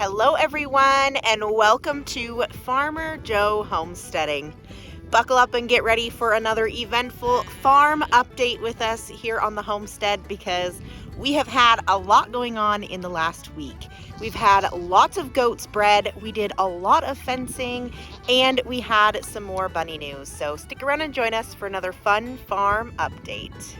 Hello everyone, and welcome to Farmer Joe Homesteading. Buckle up and get ready for another eventful farm update with us here on the homestead, because we have had a lot going on in the last week. We've had lots of goats bred, we did a lot of fencing, and we had some more bunny news. So stick around and join us for another fun farm update.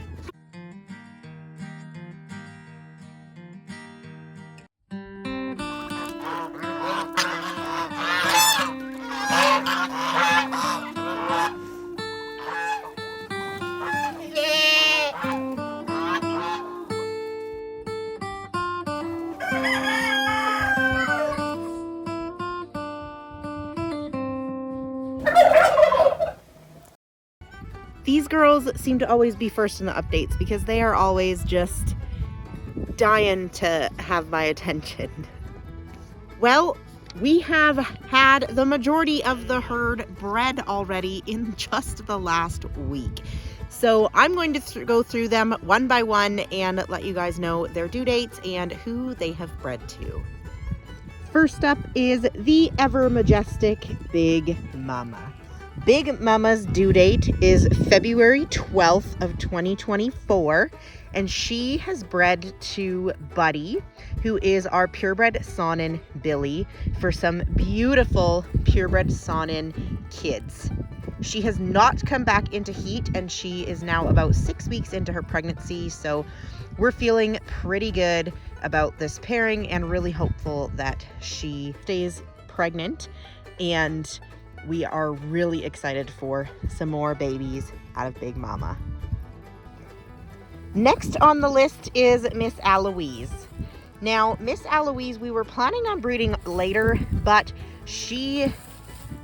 These girls seem to always be first in the updates because they are always just dying to have my attention. Well, we have had the majority of the herd bred already in just the last week. So I'm going to go through them one by one and let you guys know their due dates and who they have bred to. First up is the ever majestic Big Mama. Big Mama's due date is February 12th of 2024, and she has bred to Buddy, who is our purebred Saanen Billy, for some beautiful purebred Saanen kids. She has not come back into heat, and she is now about 6 weeks into her pregnancy, so we're feeling pretty good about this pairing and really hopeful that she stays pregnant, and we are really excited for some more babies out of Big Mama. Next on the list is Miss Aloise. Now, Miss Aloise, we were planning on breeding later, but she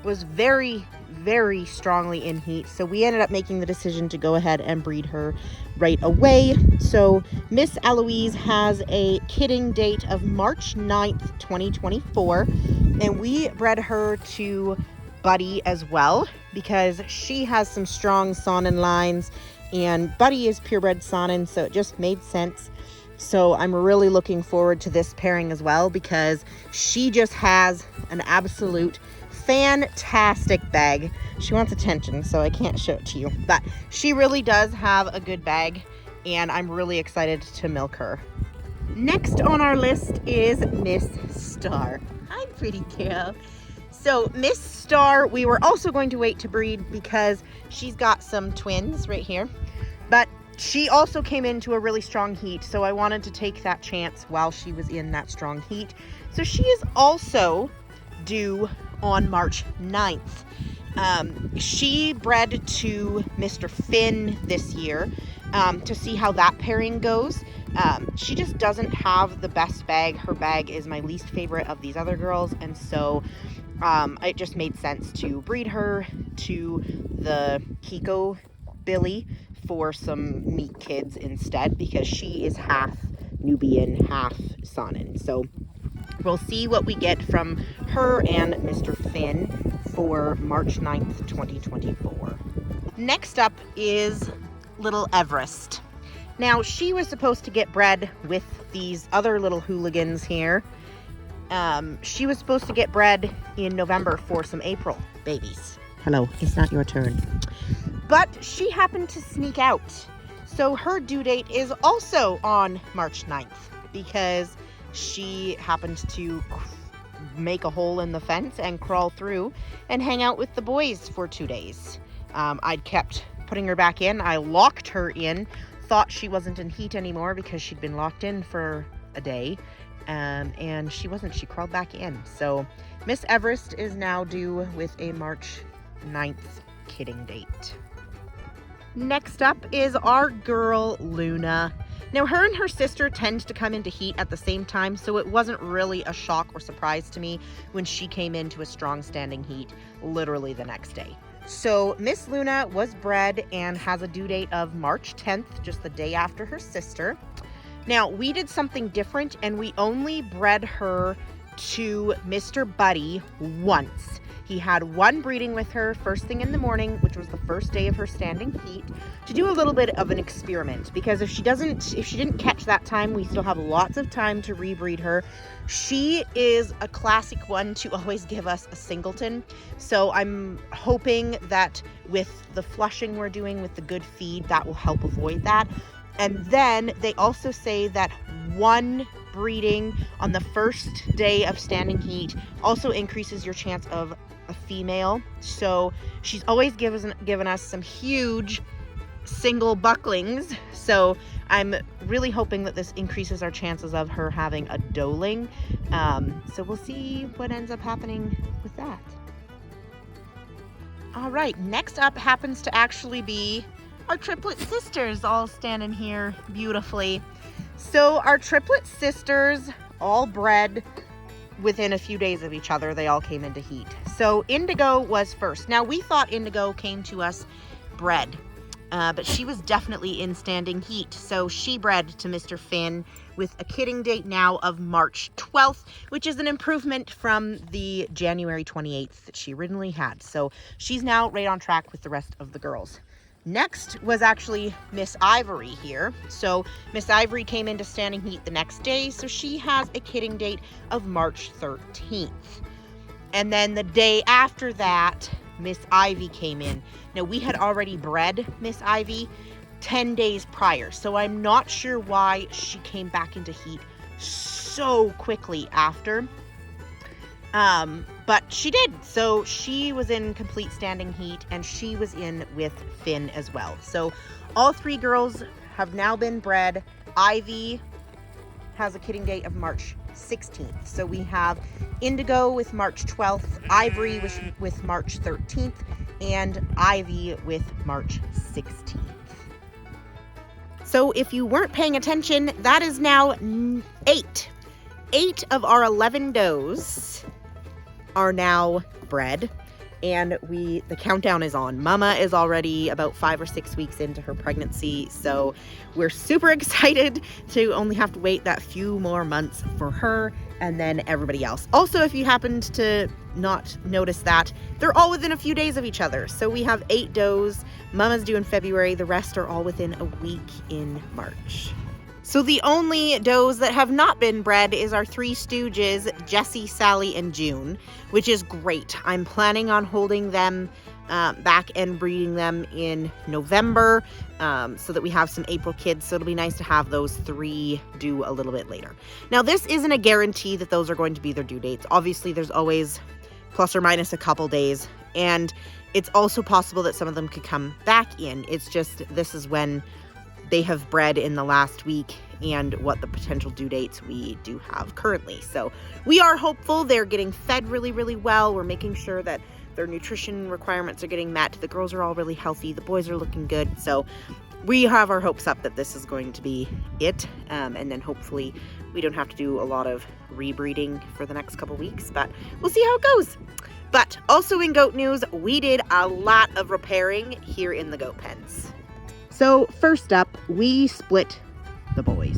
was very strongly in heat, so we ended up making the decision to go ahead and breed her right away. So Miss Aloise has a kidding date of March 9th, 2024, and we bred her to Buddy as well because she has some strong Saanen lines, and Buddy is purebred Saanen, so it just made sense. So I'm really looking forward to this pairing as well because she just has an absolute fantastic bag. She wants attention, so I can't show it to you, but she really does have a good bag, and I'm really excited to milk her. Next on our list is Miss Star. Hi, pretty girl. So Miss Star, we were also going to wait to breed because she's got some twins right here, but she also came into a really strong heat, so I wanted to take that chance while she was in that strong heat. So she is also due on March 9th. She bred to Mr. Finn this year to see how that pairing goes. She just doesn't have the best bag. Her bag is my least favorite of these other girls, and so it just made sense to breed her to the Kiko Billy for some meat kids instead, because she is half Nubian, half Saanen. So we'll see what we get from her and Mr. Finn for March 9th, 2024. Next up is little Everest. Now, she was supposed to get bred with these other little hooligans here. She was supposed to get bred in November for some April babies. Hello, it's not your turn. But she happened to sneak out. So her due date is also on March 9th because she happened to make a hole in the fence and crawl through and hang out with the boys for 2 days. I'd kept putting her back in. I locked her in, thought she wasn't in heat anymore because she'd been locked in for a day. And she wasn't. She crawled back in. So Miss Everest is now due with a March 9th kidding date. Next up is our girl Luna. Now, her and her sister tend to come into heat at the same time, so it wasn't really a shock or surprise to me when she came into a strong standing heat literally the next day. So Miss Luna was bred and has a due date of March 10th, just the day after her sister. Now, we did something different, and we only bred her to Mr. Buddy once. He had one breeding with her first thing in the morning, which was the first day of her standing heat, to do a little bit of an experiment, because if she didn't catch that time, we still have lots of time to rebreed her. She is a classic one to always give us a singleton. So I'm hoping that with the flushing we're doing with the good feed, that will help avoid that. And then they also say that one breeding on the first day of standing heat also increases your chance of a female. So she's always given us some huge single bucklings. So I'm really hoping that this increases our chances of her having a doeling. So we'll see what ends up happening with that. All right, next up happens to actually be our triplet sisters, all standing here beautifully. So our triplet sisters all bred within a few days of each other. They all came into heat. So Indigo was first. Now we thought Indigo came to us bred, but she was definitely in standing heat. So she bred to Mr. Finn with a kidding date now of March 12th, which is an improvement from the January 28th that she originally had. So she's now right on track with the rest of the girls. Next was actually Miss Ivory here. So Miss Ivory came into standing heat the next day, so she has a kidding date of March 13th. And then the day after that, Miss Ivy came in. Now we had already bred Miss Ivy 10 days prior, so I'm not sure why she came back into heat so quickly after. But she did. So she was in complete standing heat, and she was in with Finn as well. So all three girls have now been bred. Ivy has a kidding date of March 16th. So we have Indigo with March 12th, Ivory with March 13th, and Ivy with March 16th. So if you weren't paying attention, that is now 8. 8 of our 11 does are now bred, and the countdown is on. Mama is already about 5 or 6 weeks into her pregnancy, so we're super excited to only have to wait that few more months for her and then everybody else. Also, if you happened to not notice that, they're all within a few days of each other. So we have 8 does. Mama's due in February. The rest are all within a week in March. So the only does that have not been bred is our 3 stooges, Jessie, Sally, and June, which is great. I'm planning on holding them back and breeding them in November so that we have some April kids. So it'll be nice to have those 3 due a little bit later. Now, this isn't a guarantee that those are going to be their due dates. Obviously, there's always plus or minus a couple days, and it's also possible that some of them could come back in. It's just this is when they have bred in the last week and what the potential due dates we do have currently. So we are hopeful. They're getting fed really, really well. We're making sure that their nutrition requirements are getting met. The girls are all really healthy. The boys are looking good. So we have our hopes up that this is going to be it. And then hopefully we don't have to do a lot of rebreeding for the next couple weeks, but we'll see how it goes. But also in goat news, we did a lot of repairing here in the goat pens. So first up, we split the boys.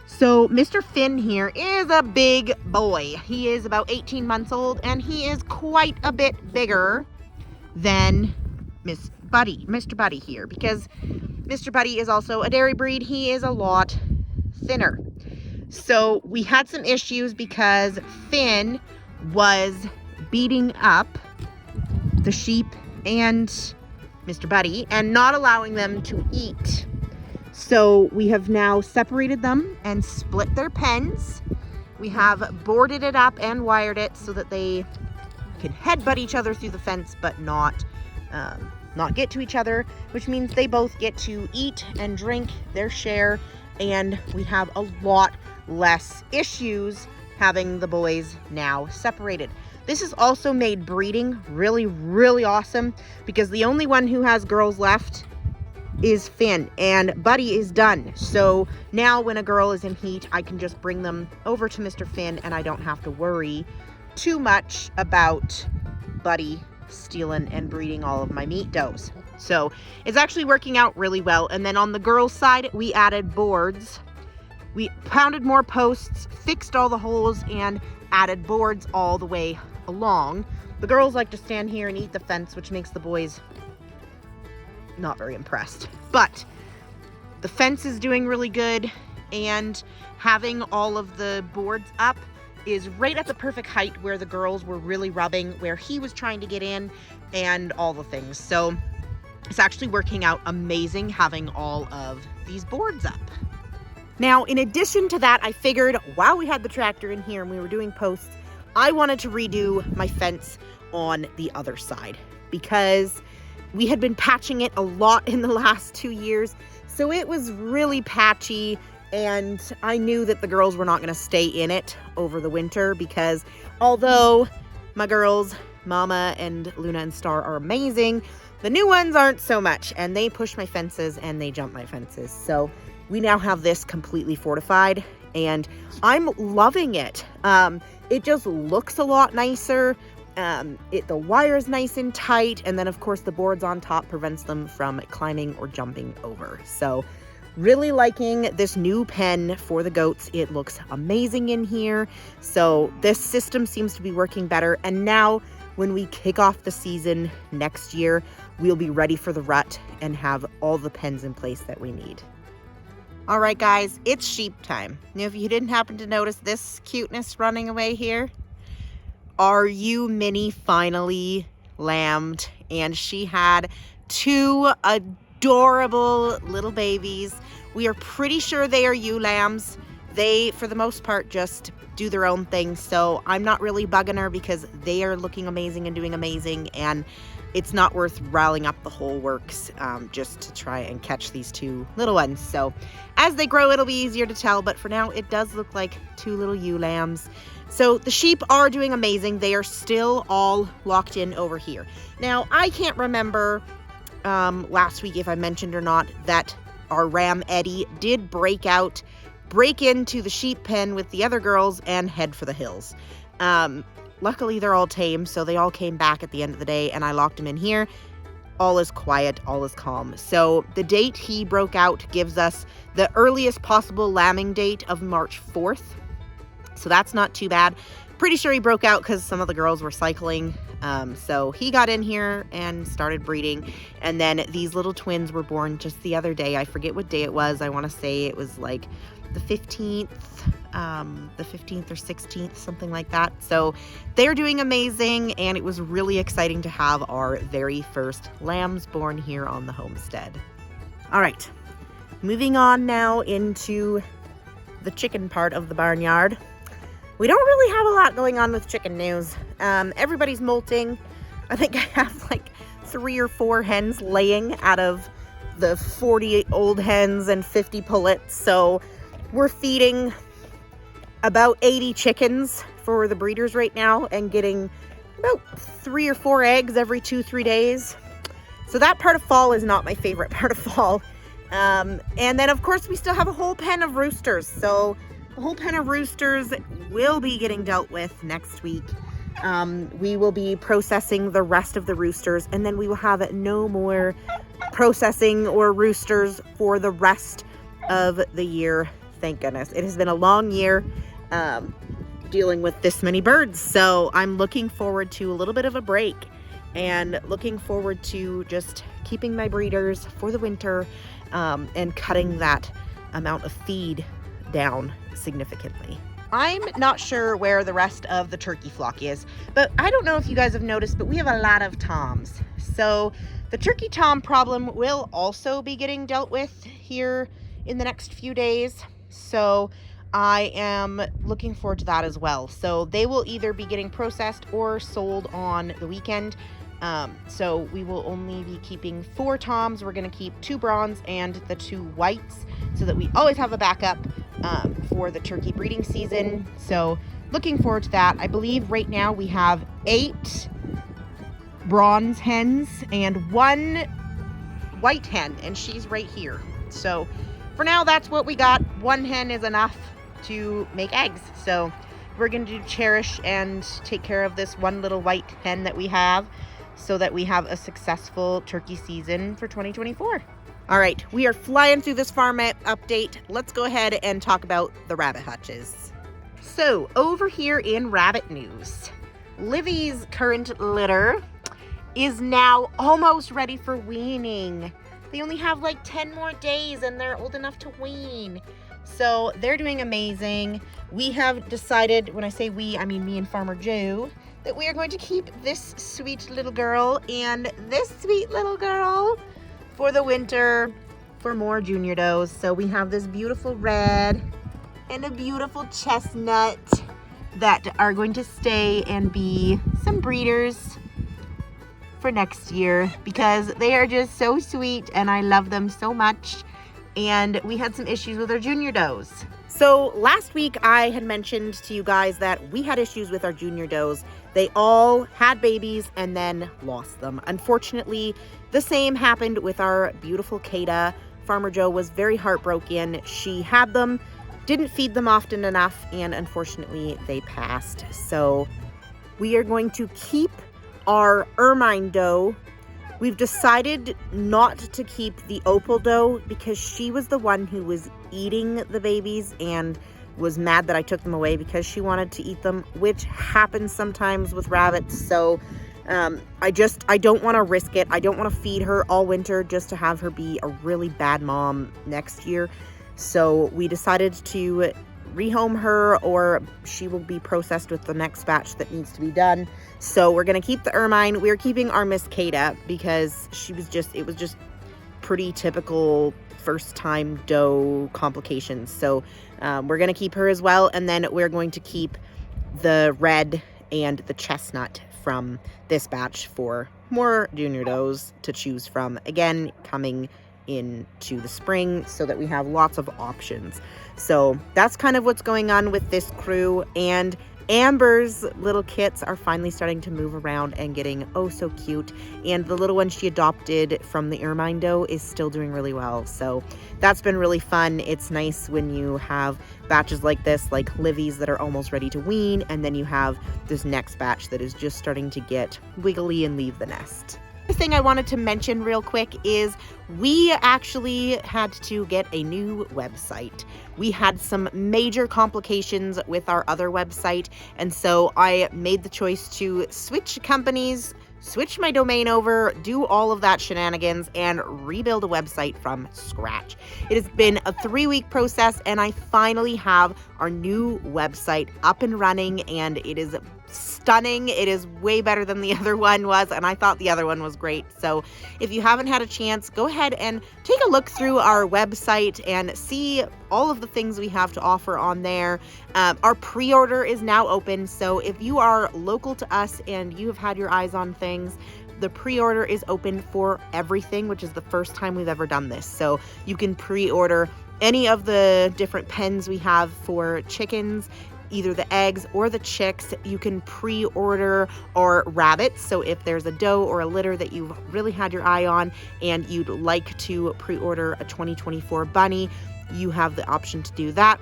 So Mr. Finn here is a big boy. He is about 18 months old, and he is quite a bit bigger than Mr. Buddy here, because Mr. Buddy is also a dairy breed. He is a lot thinner. So we had some issues because Finn was beating up the sheep and Mr. Buddy and not allowing them to eat. So we have now separated them and split their pens. We have boarded it up and wired it so that they can headbutt each other through the fence, but not get to each other, which means they both get to eat and drink their share, and we have a lot less issues having the boys now separated. This has also made breeding really, really awesome, because the only one who has girls left is Finn, and Buddy is done. So now when a girl is in heat, I can just bring them over to Mr. Finn, and I don't have to worry too much about Buddy stealing and breeding all of my meat does. So it's actually working out really well. And then on the girls' side, we added boards We pounded more posts, fixed all the holes, and added boards all the way along. The girls like to stand here and eat the fence, which makes the boys not very impressed. But the fence is doing really good, and having all of the boards up is right at the perfect height where the girls were really rubbing, where he was trying to get in, and all the things. So it's actually working out amazing having all of these boards up. Now, in addition to that, I figured while we had the tractor in here and we were doing posts, I wanted to redo my fence on the other side because we had been patching it a lot in the last 2 years. So it was really patchy, and I knew that the girls were not going to stay in it over the winter because although my girls, Mama and Luna and Star, are amazing, the new ones aren't so much, and they push my fences and they jump my fences. So we now have this completely fortified, and I'm loving it. It just looks a lot nicer. The wire is nice and tight, and then of course the boards on top prevents them from climbing or jumping over. So really liking this new pen for the goats. It looks amazing in here. So this system seems to be working better, and now when we kick off the season next year, we'll be ready for the rut and have all the pens in place that we need. All right, guys, it's sheep time. Now, if you didn't happen to notice this cuteness running away here, our Minnie finally lambed, and she had 2 adorable little babies. We are pretty sure they are ewe lambs. They, for the most part, just do their own thing, so I'm not really bugging her because they are looking amazing and doing amazing, and it's not worth riling up the whole works just to try and catch these 2 little ones. So as they grow, it'll be easier to tell, but for now it does look like 2 little ewe lambs. So the sheep are doing amazing. They are still all locked in over here. Now, I can't remember last week if I mentioned or not that our ram Eddie did break into the sheep pen with the other girls and head for the hills. Luckily, they're all tame, so they all came back at the end of the day, and I locked them in here. All is quiet, all is calm. So the date he broke out gives us the earliest possible lambing date of March 4th. So that's not too bad. Pretty sure he broke out because some of the girls were cycling. So he got in here and started breeding. And then these little twins were born just the other day. I forget what day it was. I want to say it was like the 15th or 16th, something like that. So they're doing amazing, and it was really exciting to have our very first lambs born here on the homestead. All right, moving on now into the chicken part of the barnyard. We don't really have a lot going on with chicken news. Everybody's molting. I think I have like 3 or 4 hens laying out of the 40 old hens and 50 pullets. So we're feeding about 80 chickens for the breeders right now and getting about 3 or 4 eggs every 2-3 days. So that part of fall is not my favorite part of fall. And then of course we still have a whole pen of roosters. So the whole pen of roosters will be getting dealt with next week. We will be processing the rest of the roosters, and then we will have no more processing or roosters for the rest of the year. Thank goodness. It has been a long year dealing with this many birds. So I'm looking forward to a little bit of a break and looking forward to just keeping my breeders for the winter and cutting that amount of feed down significantly. I'm not sure where the rest of the turkey flock is, but I don't know if you guys have noticed, but we have a lot of toms. So the turkey tom problem will also be getting dealt with here in the next few days. So I am looking forward to that as well. So they will either be getting processed or sold on the weekend. So we will only be keeping 4 toms. We're going to keep 2 bronze and the 2 whites so that we always have a backup for the turkey breeding season. So looking forward to that. I believe right now we have 8 bronze hens and 1 white hen, and she's right here. So for now, that's what we got. 1 hen is enough to make eggs. So we're going to cherish and take care of this 1 little white hen that we have so that we have a successful turkey season for 2024. All right, we are flying through this farm update. Let's go ahead and talk about the rabbit hutches. So over here in rabbit news, Livy's current litter is now almost ready for weaning. They only have like 10 more days and they're old enough to wean. So they're doing amazing. We have decided, when I say we, I mean me and Farmer Joe, that we are going to keep this sweet little girl and this sweet little girl for the winter for more junior does. So we have this beautiful red and a beautiful chestnut that are going to stay and be some breeders for next year because they are just so sweet and I love them so much. And we had some issues with our junior does. So last week I had mentioned to you guys that we had issues with our junior does. They all had babies and then lost them. Unfortunately, the same happened with our beautiful Kada. Farmer Joe was very heartbroken. She had them, didn't feed them often enough, and unfortunately they passed. So we are going to keep our ermine doe. We've decided not to keep the opal doe because she was the one who was eating the babies and was mad that I took them away because she wanted to eat them, which happens sometimes with rabbits. So I don't want to risk it. I don't want to feed her all winter just to have her be a really bad mom next year. So we decided to rehome her, or she will be processed with the next batch that needs to be done. So we're going to keep the ermine. We're keeping our Miss Kada because it was just pretty typical first time doe complications. So we're going to keep her as well. And then we're going to keep the red and the chestnut from this batch for more junior does to choose from. Again, coming into the spring so that we have lots of options. So that's kind of what's going on with this crew. And Amber's little kits are finally starting to move around and getting oh so cute. And the little one she adopted from the ermine doe is still doing really well. So that's been really fun. It's nice when you have batches like this, like Livy's, that are almost ready to wean, and then you have this next batch that is just starting to get wiggly and leave the nest. The thing I wanted to mention real quick is we actually had to get a new website. We had some major complications with our other website, and so I made the choice to switch companies, switch my domain over, do all of that shenanigans, and rebuild a website from scratch. It has been a 3-week process, and I finally have our new website up and running, and it is stunning. It is way better than the other one was, and I thought the other one was great. So if you haven't had a chance, go ahead and take a look through our website and see all of the things we have to offer on there. Our pre-order is now open, so if you are local to us and you have had your eyes on things, the pre-order is open for everything, which is the first time we've ever done this. So you can pre-order any of the different pens we have for chickens, either the eggs or the chicks. You can pre-order our rabbits. So if there's a doe or a litter that you've really had your eye on and you'd like to pre-order a 2024 bunny, you have the option to do that.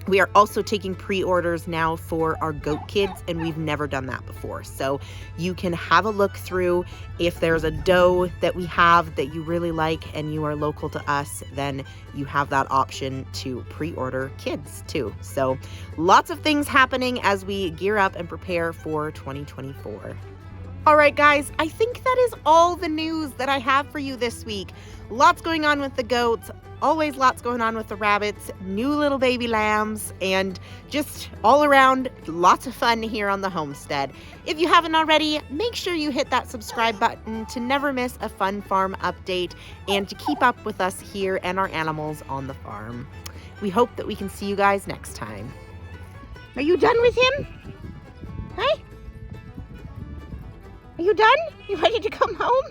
We are also taking pre-orders now for our goat kids, and we've never done that before. So you can have a look through. If there's a doe that we have that you really like and you are local to us, then you have that option to pre-order kids too. So lots of things happening as we gear up and prepare for 2024. All right, guys, I think that is all the news that I have for you this week. Lots going on with the goats, always lots going on with the rabbits, new little baby lambs, and just all around lots of fun here on the homestead. If you haven't already, make sure you hit that subscribe button to never miss a fun farm update and to keep up with us here and our animals on the farm. We hope that we can see you guys next time. Are you done with him? Hey? Are you done? You ready to come home?